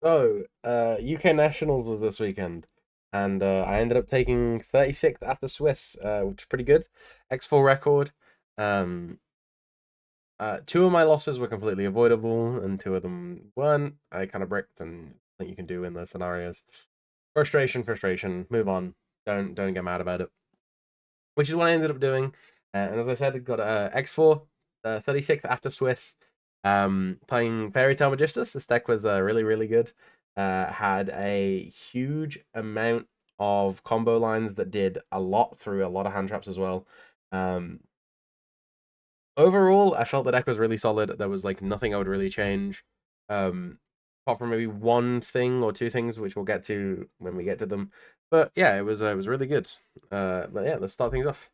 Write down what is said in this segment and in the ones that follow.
UK Nationals was this weekend, and I ended up taking 36th after Swiss, which is pretty good. X4 record. Um, two of my losses were completely avoidable, and two of them weren't. I kind of bricked, and I think you can do in those scenarios. Frustration, frustration. Move on. Don't get mad about it. Which is what I ended up doing. And as I said, I got X4, 36th after Swiss. Playing Fairy Tale Magistus. This deck was really, really good. Had a huge amount of combo lines that did a lot through a lot of hand traps as well. Um, Overall, I felt the deck was really solid. There was like nothing I would really change. Apart from maybe one thing or two things, which we'll get to when we get to them. But yeah, it was really good. But yeah, let's start things off.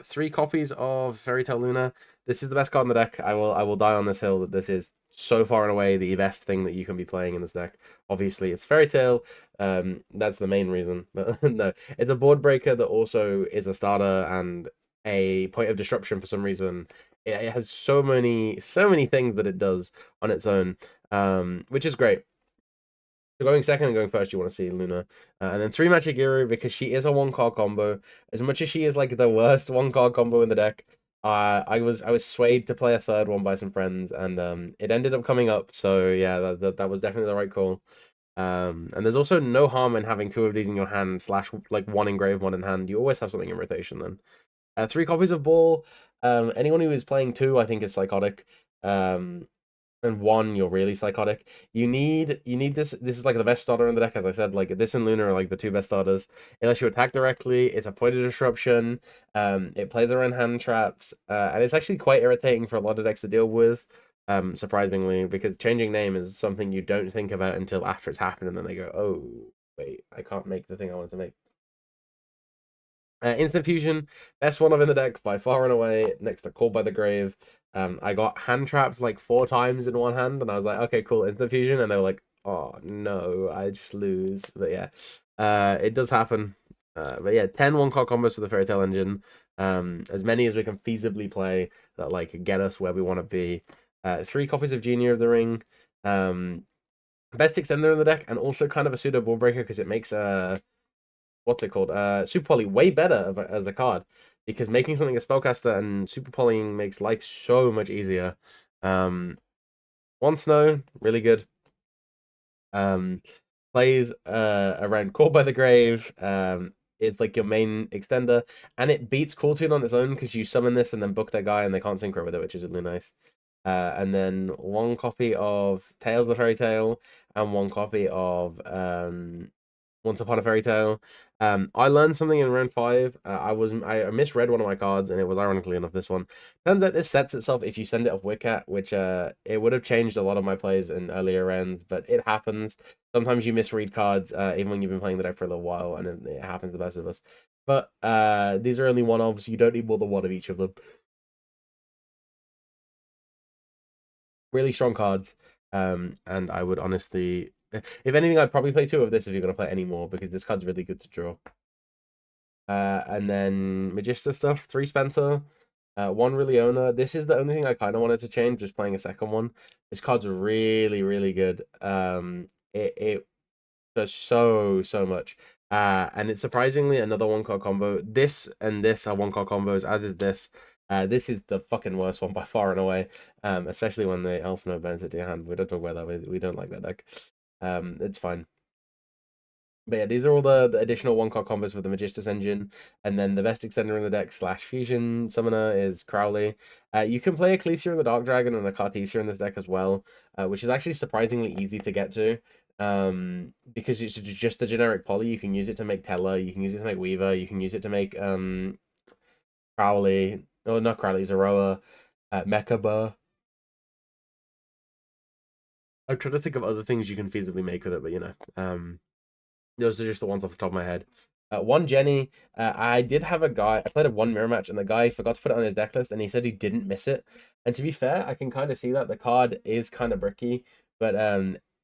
Three copies of Fairy Tale Luna. This is the best card in the deck. I will die on this hill that this is so far and away the best thing that you can be playing in this deck. Obviously, it's Fairy Tale. That's the main reason. But no, it's a board breaker that also is a starter and a point of disruption for some reason. It has so many things that it does on its own, which is great. So going second and going first, you want to see Luna, and then three Magic Guru because she is a one card combo. As much as she is like the worst one card combo in the deck, I was swayed to play a third one by some friends, and it ended up coming up. So yeah, that was definitely the right call. And there's also no harm in having two of these in your hand slash like one engraved, one in hand. You always have something in rotation then. Three copies of Ball. Anyone who is playing two, I think, is psychotic. And one, you're really psychotic. You need this. This is like the best starter in the deck, as I said. Like this and Luna are like the two best starters. Unless you attack directly, it's a point of disruption. It plays around hand traps, and it's actually quite irritating for a lot of decks to deal with. Surprisingly, because changing name is something you don't think about until after it's happened, and then they go, "Oh, wait, I can't make the thing I wanted to make." Instant Fusion, best one of in the deck by far and away, next to Called by the Grave. I got hand trapped like 4 times in one hand, and I was like, okay, cool, Instant Fusion, and they were like, oh no, I just lose. But yeah, it does happen. But yeah, 10 one-card combos for the Fairy Tail Engine. As many as we can feasibly play that like get us where we want to be. Three copies of Genie of the Ring. Best extender in the deck, and also kind of a pseudo ball breaker because it makes what's it called? Super Poly way better as a card because making something a spellcaster and super polying makes life so much easier. One Snow, really good. Plays around Caught by the Grave. It's like your main extender, and it beats Cool Tune on its own because you summon this and then book that guy, and they can't synchro with it, which is really nice. And then one copy of Tales of the Fairy Tale, and one copy of Once Upon a Fairy Tale. I learned something in round 5. I misread one of my cards, and it was ironically enough this one. Turns out this sets itself if you send it off Wicket, which it would have changed a lot of my plays in earlier rounds, but it happens. Sometimes you misread cards, even when you've been playing the deck for a little while, and it happens to the best of us. But these are only one-offs. You don't need more than one of each of them. Really strong cards. And I would honestly, if anything, I'd probably play two of this if you're gonna play any more because this card's really good to draw. And then Magistus stuff, 3 Spencer, 1 Riliona. This is the only thing I kind of wanted to change, just playing a second one. This card's really, really good. It does so much. And it's surprisingly another one card combo. This and this are one card combos, as is this. This is the fucking worst one by far and away. Especially when the Elf Node burns it to your hand. We don't talk about that. We don't like that deck. It's fine. But yeah, these are all the additional one card combos for the Magistus engine. And then the best extender in the deck slash fusion summoner is Crowley. You can play Ecclesia and the Dark Dragon and a Cartesia in this deck as well, which is actually surprisingly easy to get to. Because it's just the generic poly. You can use it to make Teller, you can use it to make Weaver, you can use it to make Crowley. Oh, not Crowley, Zoroa, Mechaba. I'm trying to think of other things you can feasibly make with it, but you know, those are just the ones off the top of my head. One Jenny, I did have a guy. I played a one mirror match, and the guy forgot to put it on his deck list, and he said he didn't miss it. And to be fair, I can kind of see that the card is kind of bricky, but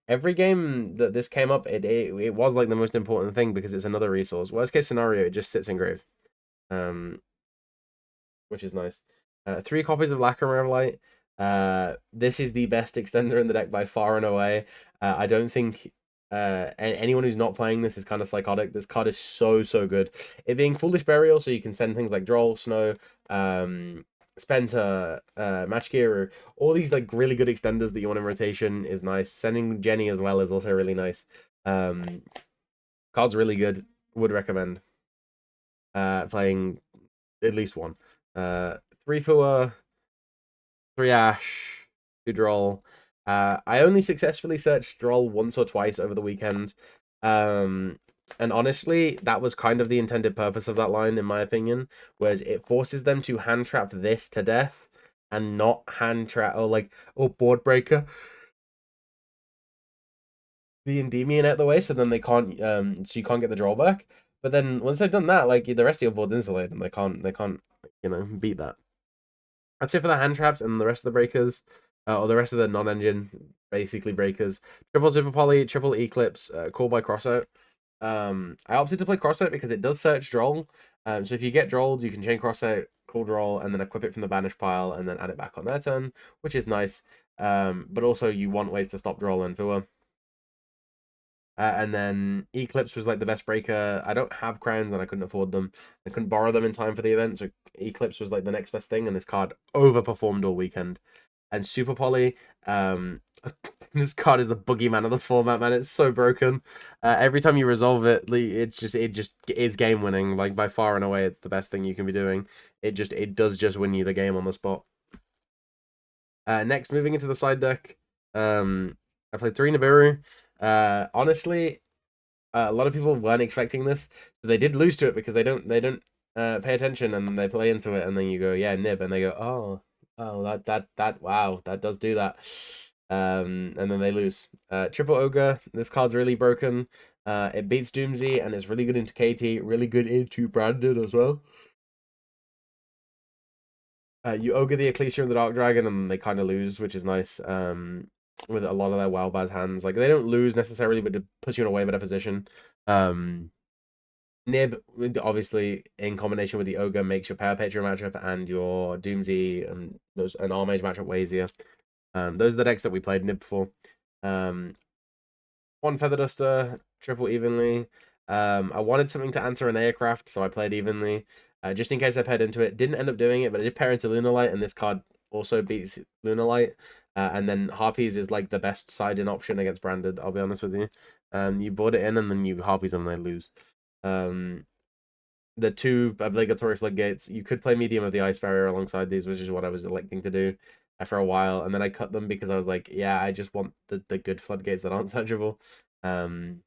every game that this came up, it was like the most important thing because it's another resource. Worst case scenario, it just sits in grave, um, which is nice. 3 copies of Lacquer Light. This is the best extender in the deck by far and away. I don't think anyone who's not playing this is kind of psychotic. This card is so good. It being Foolish Burial, so you can send things like Droll, Snow, Spenta, Match Gear, all these like really good extenders that you want in rotation is nice. Sending Jenny as well is also really nice. Card's really good. Would recommend playing at least one. 3 for 3 Ash, 2 Droll. I only successfully searched Droll once or twice over the weekend. And honestly, that was kind of the intended purpose of that line, in my opinion, was it forces them to hand trap this to death and not hand trap or board breaker the Endymion out the way, so then they can't so you can't get the drawback. But then once they've done that, like the rest of your board's insulated and they can't beat that. I'd say for the hand traps and the rest of the breakers, or the rest of the non-engine basically breakers, triple super poly, triple eclipse, call by crossout. I opted to play crossout because it does search droll. So if you get drolled, you can chain crossout, call droll, and then equip it from the banish pile, and then add it back on their turn, which is nice. But also you want ways to stop droll and Fua. And then Eclipse was like the best breaker. I don't have crowns and I couldn't afford them. I couldn't borrow them in time for the event, so Eclipse was like the next best thing, and this card overperformed all weekend. And Super Poly, this card is the boogeyman of the format, man. It's so broken. Every time you resolve it, it just is game winning. Like by far and away, it's the best thing you can be doing. It does just win you the game on the spot. Next, moving into the side deck, I played 3 Nibiru. Honestly, a lot of people weren't expecting this, but they did lose to it because they don't pay attention and they play into it, and then you go, yeah, Nib, and they go, oh, that wow, that does do that. And then they lose. Triple Ogre, this card's really broken. It beats Doomsy and it's really good into KT, really good into Branded as well. You ogre the Ecclesia and the Dark Dragon, and they kind of lose, which is nice. With a lot of their wild bad hands, like they don't lose necessarily, but it puts you in a way better position. Nib, obviously, in combination with the Ogre, makes your Power Picture matchup and your Doomsy and an Armage matchup way easier. Those are the decks that we played Nib for. 1 Feather Duster, triple evenly. I wanted something to answer an aircraft, so I played evenly. Just in case I paired into it. Didn't end up doing it, but I did pair into Lunalight, and this card also beats Lunalight. And then Harpies is like the best side-in option against Branded, I'll be honest with you. You board it in, and then you Harpies and they lose. The 2 obligatory floodgates, you could play Medium of the Ice Barrier alongside these, which is what I was electing to do for a while, and then I cut them because I was like, yeah, I just want the good floodgates that aren't searchable. And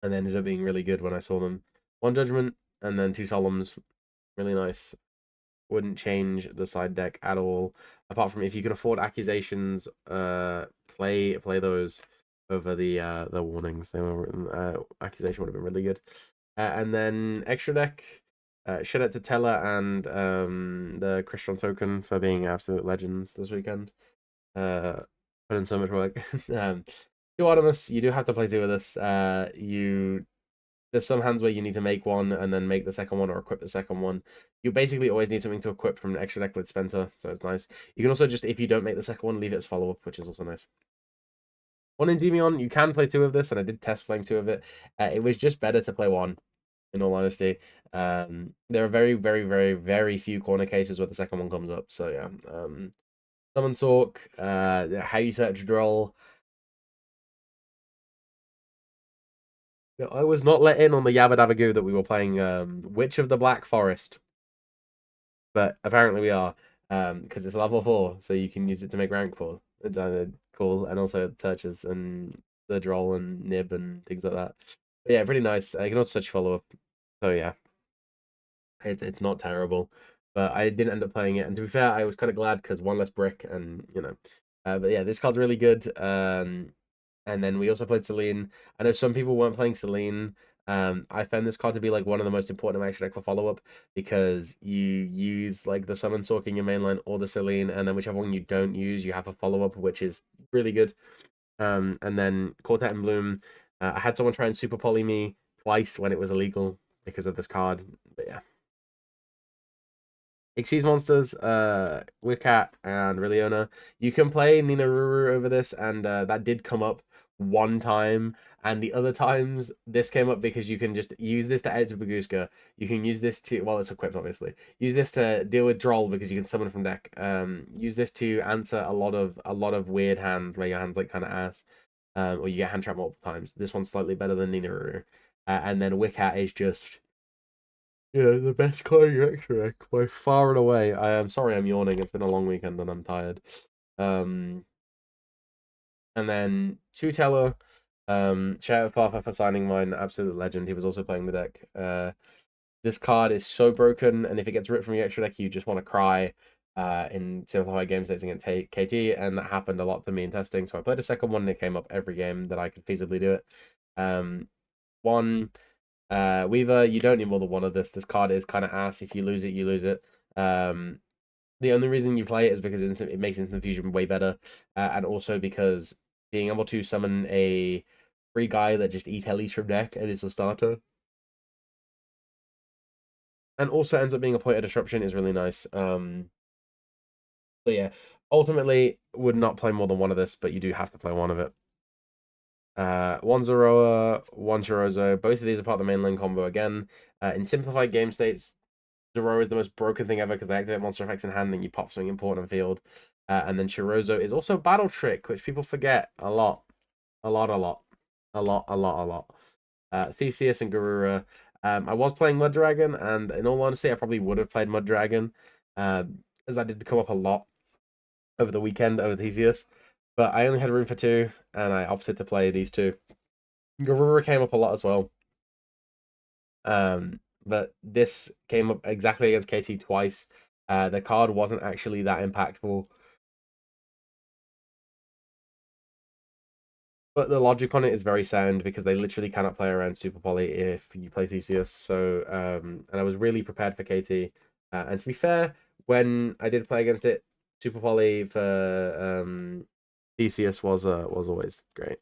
they ended up being really good when I saw them. 1 Judgment, and then 2 Solemns. Really nice. Wouldn't change the side deck at all. Apart from if you can afford Accusations, play those over the warnings. They were Accusation would have been really good. And then extra deck, shout out to Teller and the Christian Token for being absolute legends this weekend. Put in so much work. 2 Artemis, you do have to play 2 of this. There's some hands where you need to make one and then make the second one or equip the second one. You basically always need something to equip from an extra deck with Spenta, so it's nice. You can also just, if you don't make the second one, leave it as follow-up, which is also nice. 1 Endymion, you can play 2 of this, and I did test playing 2 of it. It was just better to play 1, in all honesty. There are very, very, very, very few corner cases where the second one comes up, so yeah. Summon Sork, how you search Droll. I was not let in on the Yabba Dabba Goo that we were playing Witch of the Black Forest. But apparently we are, because it's level 4, so you can use it to make rank 4. Cool, and also searches and the Droll and Nib and things like that. But yeah, pretty nice. You can also search follow-up. So yeah, it's not terrible. But I didn't end up playing it, and to be fair, I was kind of glad because 1 less brick, and but yeah, this card's really good. And then we also played Celine. I know some people weren't playing Celine. I found this card to be like one of the most important action deck for follow-up because you use like the Summon Sork in your main line or the Celine, and then whichever one you don't use, you have a follow-up, which is really good. And then Quartet and Bloom. I had someone try and super poly me twice when it was illegal because of this card. But yeah. Xyz monsters, Wiccat and Rilliona. You can play Nina Ruru over this, and that did come up one time. And the other times, this came up because you can just use this to edge Baguska. You can use this to, well, it's equipped, obviously. Use this to deal with Droll because you can summon from deck. Use this to answer a lot of weird hands where your hand's like kind of ass. Or you get hand trap multiple times. This one's slightly better than Nina Ruru. And then Wiccat is just the best card in your extra deck by far and away. I am sorry I'm yawning. It's been a long weekend and I'm tired. Um, and then Two Teller, shout out Parfa for signing mine. Absolute legend. He was also playing the deck. This card is so broken, and if it gets ripped from your extra deck, you just want to cry. In simplified game states against KT, and that happened a lot to me in testing. So I played a second one, and it came up every game that I could feasibly do it. One. Weaver, you don't need more than one of this. This card is kind of ass. If you lose it, you lose it. The only reason you play it is because it makes instant fusion way better, and also because being able to summon a free guy that just eat Hellies from deck and is a starter, and also ends up being a point of disruption is really nice. So yeah, ultimately would not play more than one of this, but you do have to play one of it. One Zoroa, one Chirizo. Both of these are part of the main lane combo again. In simplified game states, Zoroa is the most broken thing ever because they activate monster effects in hand and you pop something important on field. And then Chirizo is also Battle Trick, which people forget a lot. A lot, a lot. A lot, a lot, a lot. Theseus and Garura. I was playing Mud Dragon, and in all honesty, I probably would have played Mud Dragon, as that did come up a lot over the weekend over Theseus. But I only had room for two, and I opted to play these two. Garura came up a lot as well. But this came up exactly against KT twice. The card wasn't actually that impactful. But the logic on it is very sound because they literally cannot play around Super Poly if you play Theseus. So, and I was really prepared for KT. And to be fair, when I did play against it, Super Poly for Theseus was always great.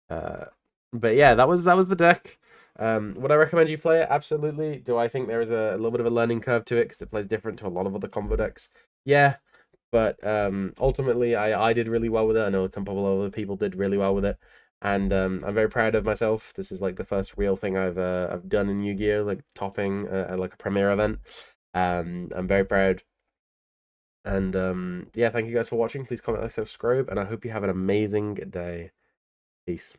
But yeah, that was the deck. Would I recommend you play it? Absolutely. Do I think there is a little bit of a learning curve to it because it plays different to a lot of other combo decks? Yeah, but ultimately, I did really well with it. I know a couple of other people did really well with it, and I'm very proud of myself. This is like the first real thing I've done in Yu-Gi-Oh, like topping like a premiere event. I'm very proud. And yeah, thank you guys for watching. Please comment, like, subscribe, and I hope you have an amazing day. Peace.